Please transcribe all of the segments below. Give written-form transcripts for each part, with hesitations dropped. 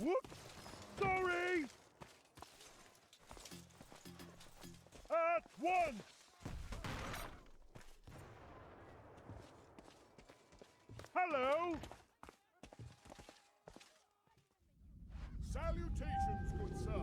Whoops! Sorry! At once! Hello! Salutations, good sir.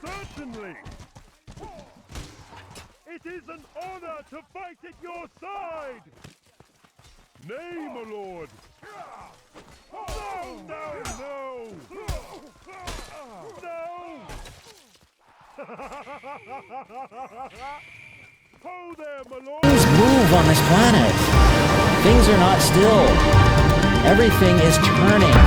Certainly! It is an honor to fight at your side! Nay, my lord! No, no, no! No! Ho there, my lord! Things move on this planet. Things are not still. Everything is turning.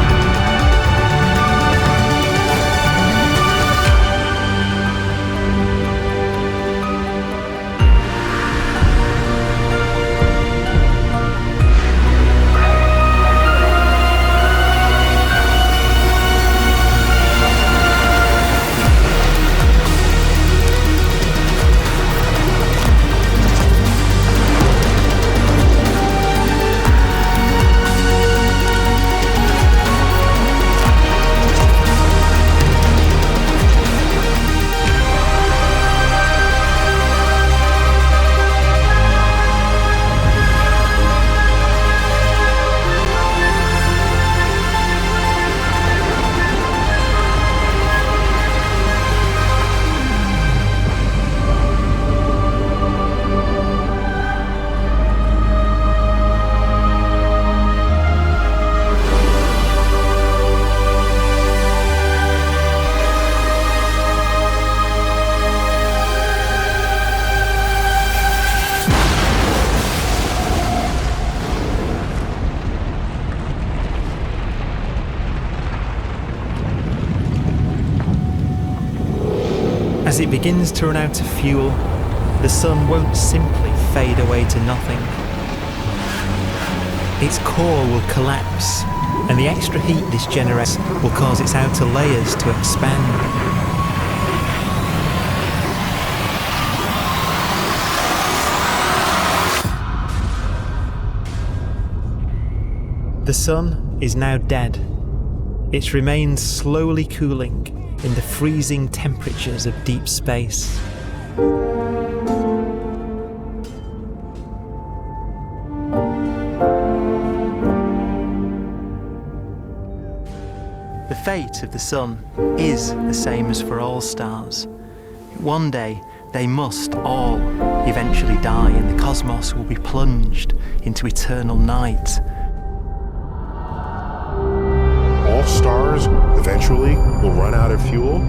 As it begins to run out of fuel, the sun won't simply fade away to nothing. Its core will collapse, and the extra heat this generates will cause its outer layers to expand. The sun is now dead. Its remains slowly cooling in the freezing temperatures of deep space. The fate of the sun is the same as for all stars. One day, they must all eventually die, and the cosmos will be plunged into eternal night. All stars eventually will run out of fuel.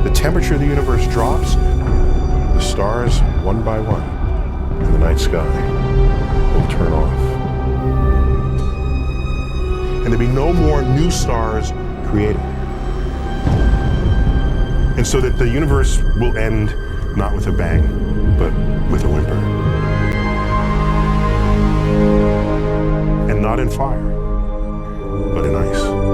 The temperature of the universe drops. The stars, one by one, in the night sky will turn off. And there'll be no more new stars created. And so that the universe will end not with a bang, but with a whimper. And not in fire, but in ice.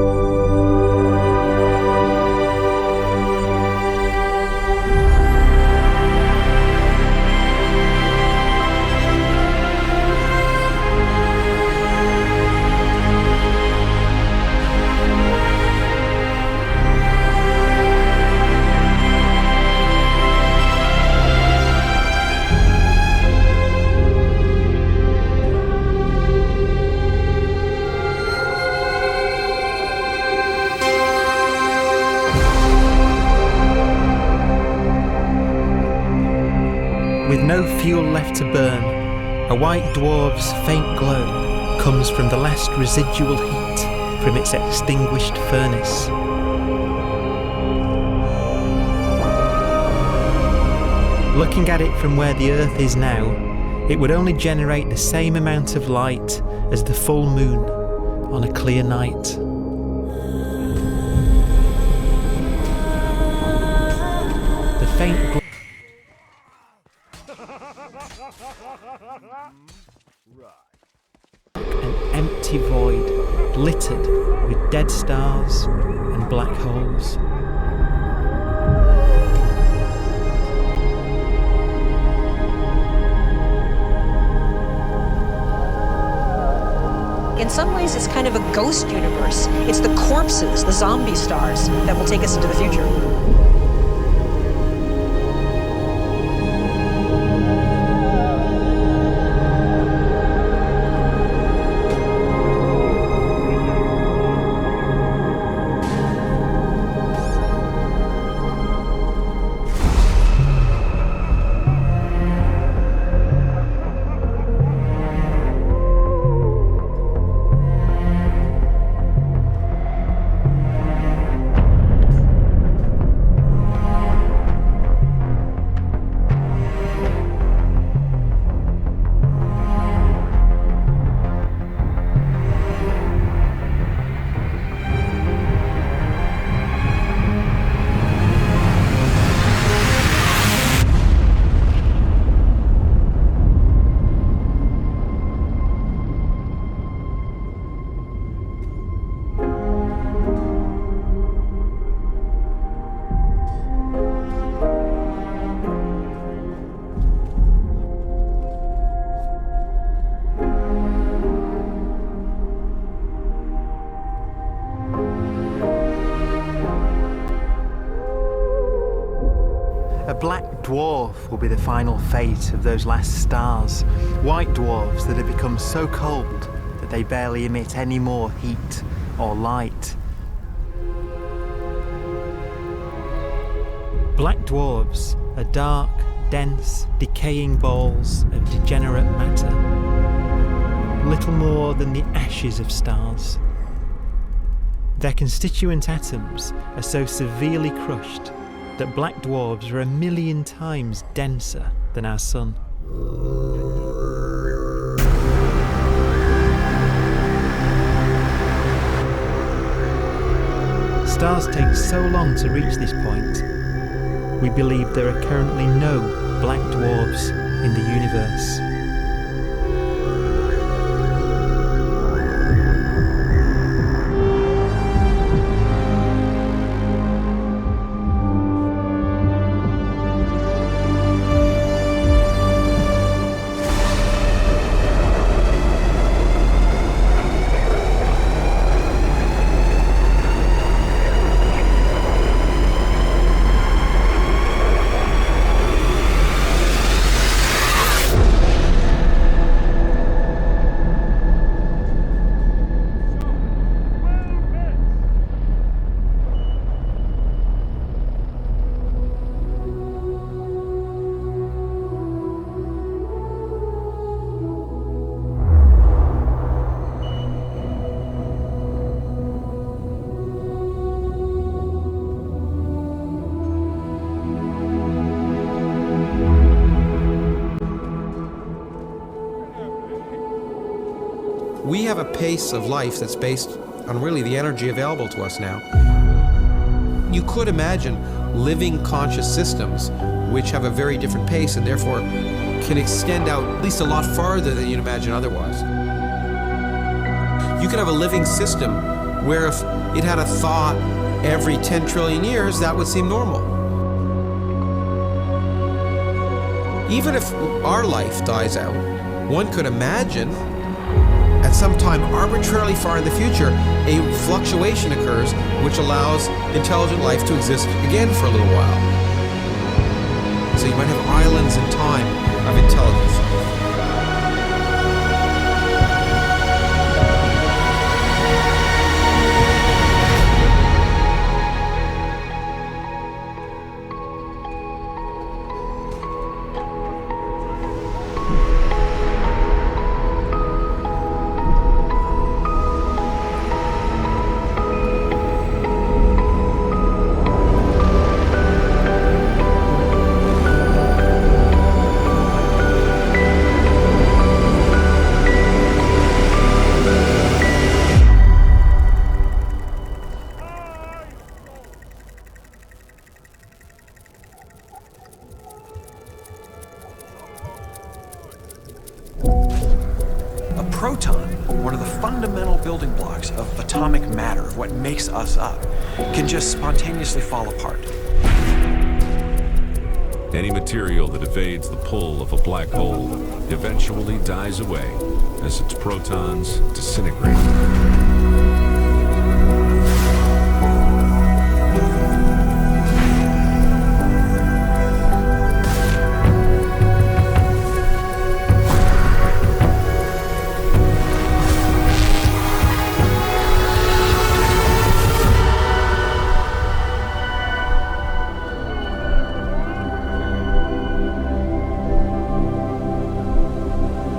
with no fuel left to burn, a white dwarf's faint glow comes from the last residual heat from its extinguished furnace. Looking at it from where the Earth is now, it would only generate the same amount of light as the full moon on a clear night. The faint glow an empty void littered with dead stars and black holes. In some ways, it's kind of a ghost universe. It's the corpses, the zombie stars, that will take us into the future. A black dwarf will be the final fate of those last stars, white dwarfs that have become so cold that they barely emit any more heat or light. Black dwarfs are dark, dense, decaying balls of degenerate matter, little more than the ashes of stars. Their constituent atoms are so severely crushed that black dwarfs are 1,000,000 times denser than our sun. Stars take so long to reach this point, we believe there are currently no black dwarfs in the universe. We have a pace of life that's based on really the energy available to us now. You could imagine living conscious systems which have a very different pace and therefore can extend out at least a lot farther than you'd imagine otherwise. You could have a living system where if it had a thought every 10 trillion years, that would seem normal. Even if our life dies out, one could imagine at some time arbitrarily far in the future, a fluctuation occurs which allows intelligent life to exist again for a little while. So you might have islands in time of intelligence. proton, one of the fundamental building blocks of atomic matter, of what makes us up, can just spontaneously fall apart. Any material that evades the pull of a black hole eventually dies away as its protons disintegrate.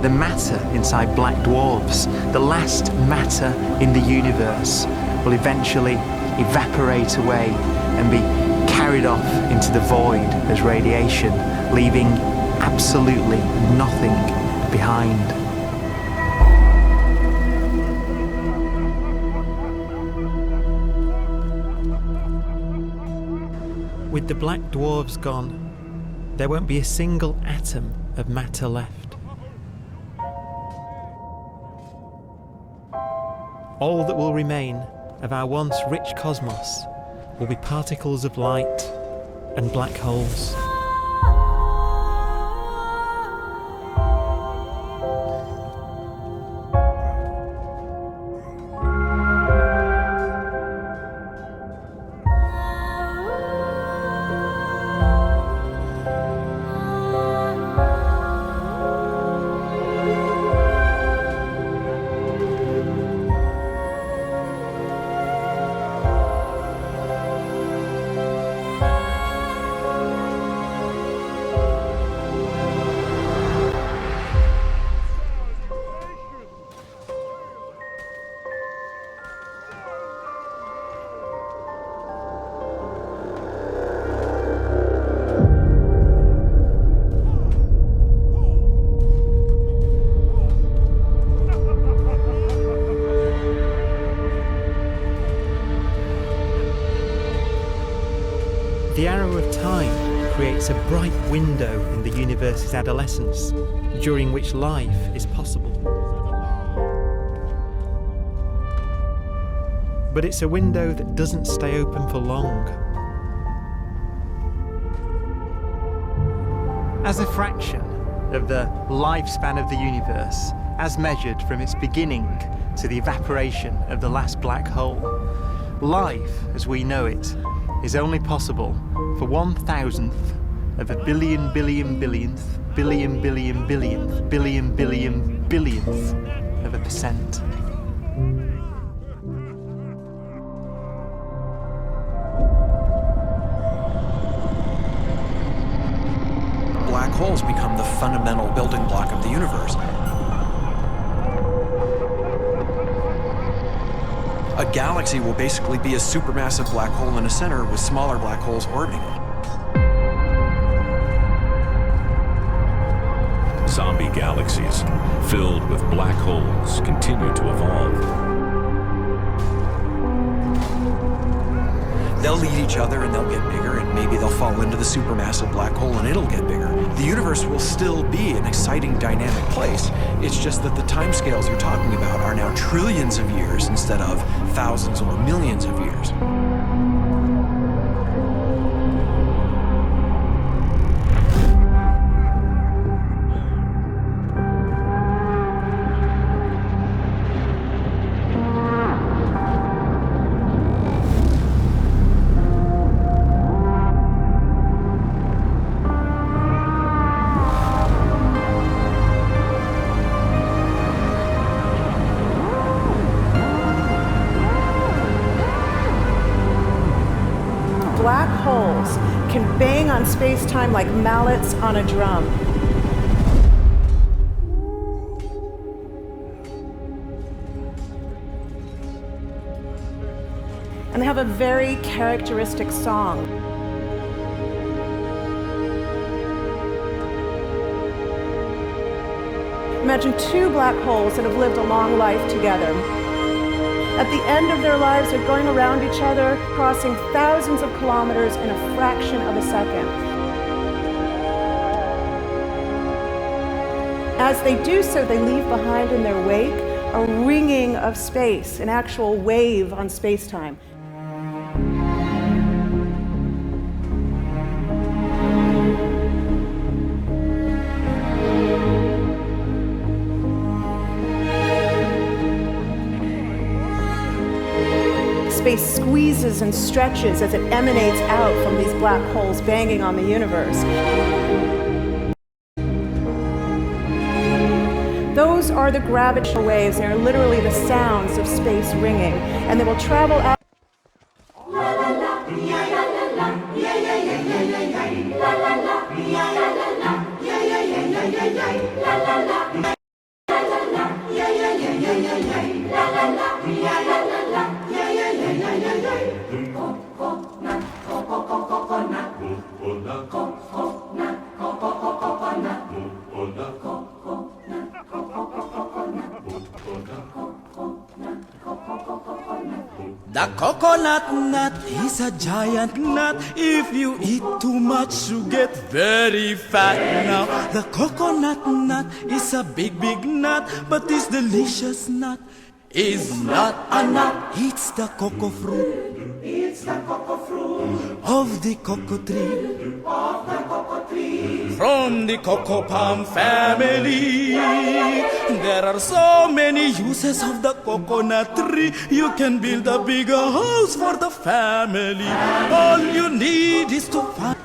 The matter inside black dwarfs, the last matter in the universe, will eventually evaporate away and be carried off into the void as radiation, leaving absolutely nothing behind. With the black dwarfs gone, there won't be a single atom of matter left. All that will remain of our once rich cosmos will be particles of light and black holes. The arrow of time creates a bright window in the universe's adolescence, during which life is possible. But it's a window that doesn't stay open for long. As a fraction of the lifespan of the universe, as measured from its beginning to the evaporation of the last black hole, life, as we know it, is only possible for 1,000th of a billion billion billionth billion billion billionth billion billion billionth of a percent. Black holes become the fundamental building block of the universe. A galaxy will basically be a supermassive black hole in a center with smaller black holes orbiting it. Zombie galaxies filled with black holes continue to evolve. They'll eat each other and they'll get bigger, and maybe they'll fall into the supermassive black hole and it'll get bigger. The universe will still be an exciting, dynamic place. It's just that the timescales you're talking about are now trillions of years instead of thousands or millions of years. Black holes can bang on space-time like mallets on a drum. And they have a very characteristic song. Imagine two black holes that have lived a long life together. At the end of their lives, they're going around each other, crossing thousands of kilometers in a fraction of a second. As they do so, they leave behind in their wake a ringing of space, an actual wave on space-time. Space squeezes and stretches as it emanates out from these black holes banging on the universe. Those are the gravitational waves. They are literally the sounds of space ringing, and they will travel out. The coconut nut is a giant nut. If you eat too much, you get very fat. Now, the coconut nut is a big, big nut, but this delicious nut is not a nut. It's the cocoa fruit. It's the cocoa fruit of the cocoa tree. Of the cocoa tree. From the cocoa palm family. There are so many uses of the coconut tree. You can build a bigger house for the family. All you need is to find